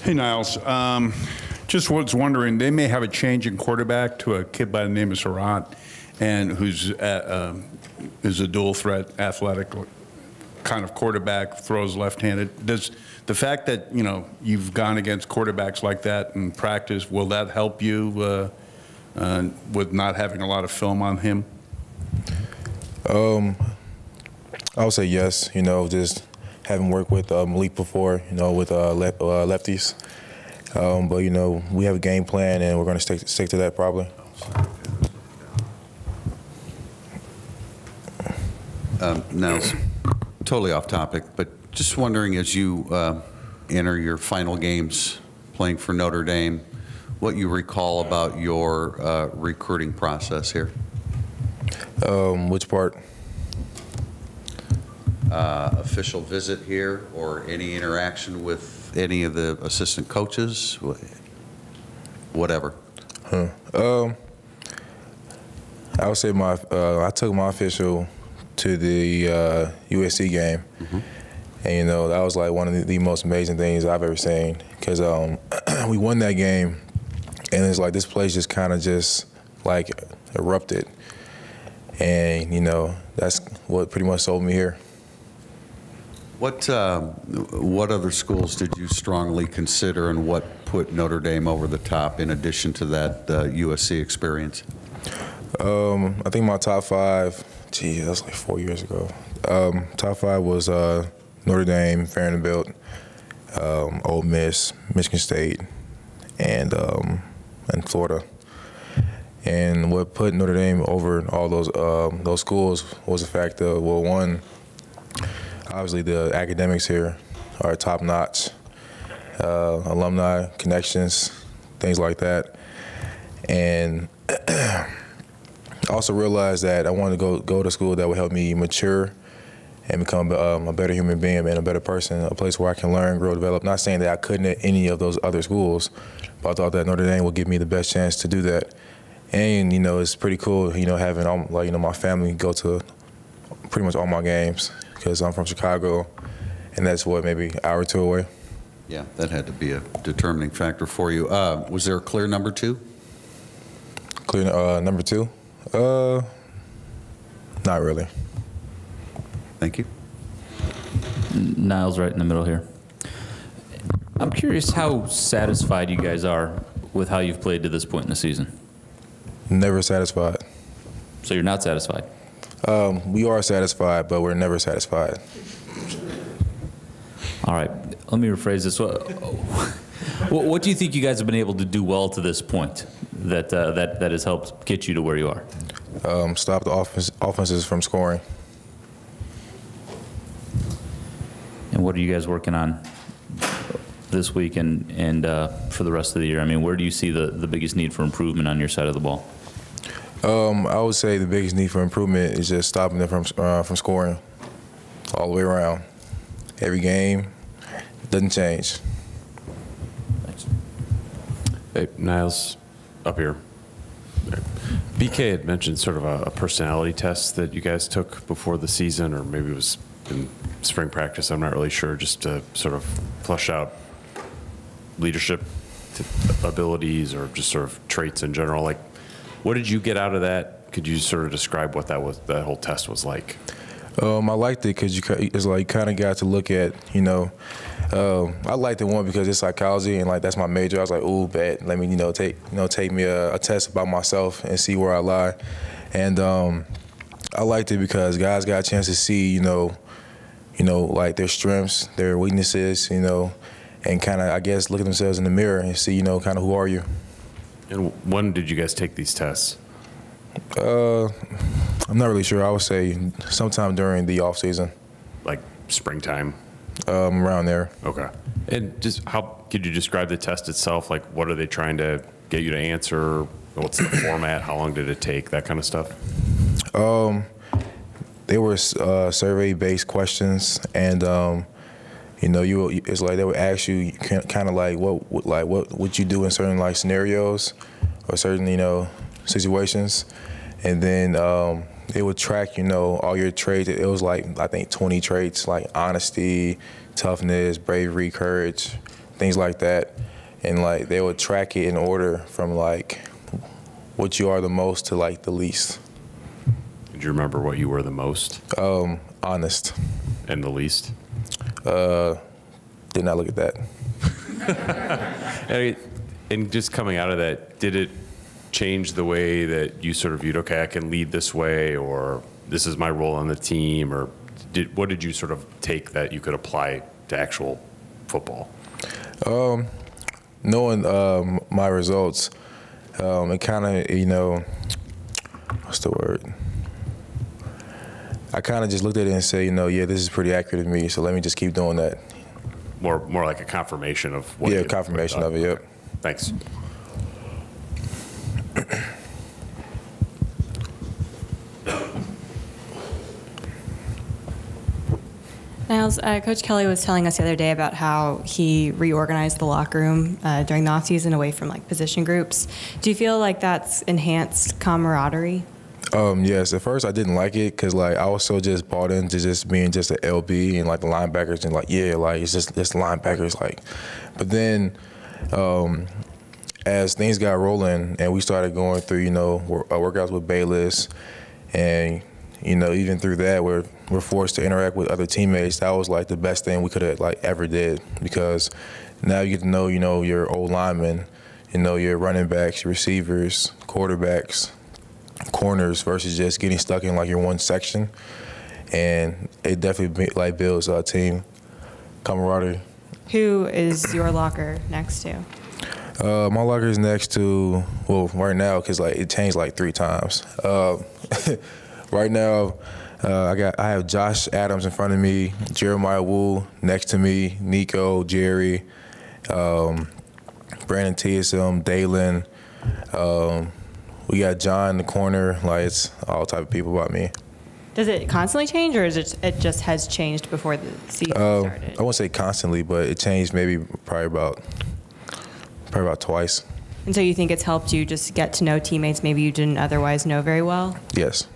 Hey, Niles. Just was wondering, they may have a change in quarterback to a kid by the name of Surratt, and who's is a dual threat, athletic kind of quarterback, throws left-handed. Does the fact that you've gone against quarterbacks like that in practice, will that help you with not having a lot of film on him? I would say yes. Just having worked with Malik before, with lefties. But we have a game plan, and we're going to stick to that probably. Now, it's totally off topic, but just wondering, as you enter your final games playing for Notre Dame, what you recall about your recruiting process here? Which part? Official visit here, or any interaction with any of the assistant coaches, whatever. I would say I took my official to the USC game, and that was like one of the most amazing things I've ever seen, because we won that game, and it's like this place just kind of like erupted, and that's what pretty much sold me here. What other schools did you strongly consider, and what put Notre Dame over the top in addition to that USC experience? I think my top five, that was like 4 years ago. Top five was Notre Dame, Vanderbilt, Ole Miss, Michigan State, and Florida. And what put Notre Dame over all those schools was the fact that, well, one, obviously the academics here are top notch, alumni connections, things like that, and I also realized that I wanted to go to school that would help me mature and become a better human being and a better person, a place where I can learn, grow, develop. Not saying that I couldn't at any of those other schools, but I thought that Notre Dame would give me the best chance to do that. And it's pretty cool, having my family go to pretty much all my games, because I'm from Chicago, and that's maybe an hour or two away. Yeah, that had to be a determining factor for you. Was there a clear number two? Clear number two? Not really. Thank you. Nyles, right in the middle here. I'm curious how satisfied you guys are with how you've played to this point in the season. Never satisfied. So you're not satisfied? We are satisfied, but we're never satisfied. All right, let me rephrase this. What do you think you guys have been able to do well to this point that has helped get you to where you are? Stop the offenses from scoring. And what are you guys working on this week and for the rest of the year? I mean, where do you see the biggest need for improvement on your side of the ball? I would say the biggest need for improvement is just stopping them from scoring all the way around. Every game, it doesn't change. Thanks. Hey, Nyles, up here. BK had mentioned sort of a personality test that you guys took before the season, or maybe it was in spring practice, I'm not really sure, just to sort of flush out leadership abilities or just sort of traits in general. Like, what did you get out of that? Could you sort of describe what that whole test was like? I liked it because it's like you kind of got to look at, I liked it one because it's psychology and like that's my major. I was like, ooh, bet. Let me, take me a test about myself and see where I lie. And I liked it because guys got a chance to see, like their strengths, their weaknesses, and kind of, I guess, look at themselves in the mirror and see, kind of who are you. And when did you guys take these tests? I'm not really sure. I would say sometime during the off season. Like springtime? Around there. Okay. And just how could you describe the test itself? Like, what are they trying to get you to answer? What's the format? How long did it take? That kind of stuff? They were survey-based questions, and it's like they would ask you kind of like what would you do in certain like scenarios or certain situations, and then they would track all your traits. It was like I think 20 traits, like honesty, toughness, bravery, courage, things like that. And like they would track it in order from like what you are the most to like the least. Do you remember what you were the most? Honest. And the least? Did not look at that. And just coming out of that, did it change the way that you sort of viewed, okay, I can lead this way, or this is my role on the team, or what did you sort of take that you could apply to actual football? Knowing my results, it kind of, you know, what's the word? I kind of just looked at it and said, you know, yeah, this is pretty accurate to me, so let me just keep doing that. More like a confirmation of what? Yeah, confirmation of it. Yep. Thanks. Nyles, Coach Kelly was telling us the other day about how he reorganized the locker room during the offseason away from like position groups. Do you feel like that's enhanced camaraderie? Yes, at first I didn't like it because like I was so just bought into just being just an LB and like the linebackers and like, yeah, like it's just linebackers, like. But then as things got rolling and we started going through, you know, workouts with Bayless, and you know, even through that, we're forced to interact with other teammates. That was like the best thing we could have like ever did, because now you get to know, you know, your old linemen, you know, your running backs, your receivers, quarterbacks, corners, versus just getting stuck in like your one section. And it definitely like builds a team camaraderie. Who is your locker next to? My locker is next to, well, right now, because like it changed like 3 times. Right now, I have Josh Adams in front of me, Jeremiah Wu next to me, Nico, Jerry, Brandon TSM, Dalen. We got John in the corner. Like, it's all type of people about me. Does it constantly change, or is it just has changed before the season started? I won't say constantly, but it changed maybe probably about twice. And so you think it's helped you just get to know teammates maybe you didn't otherwise know very well? Yes.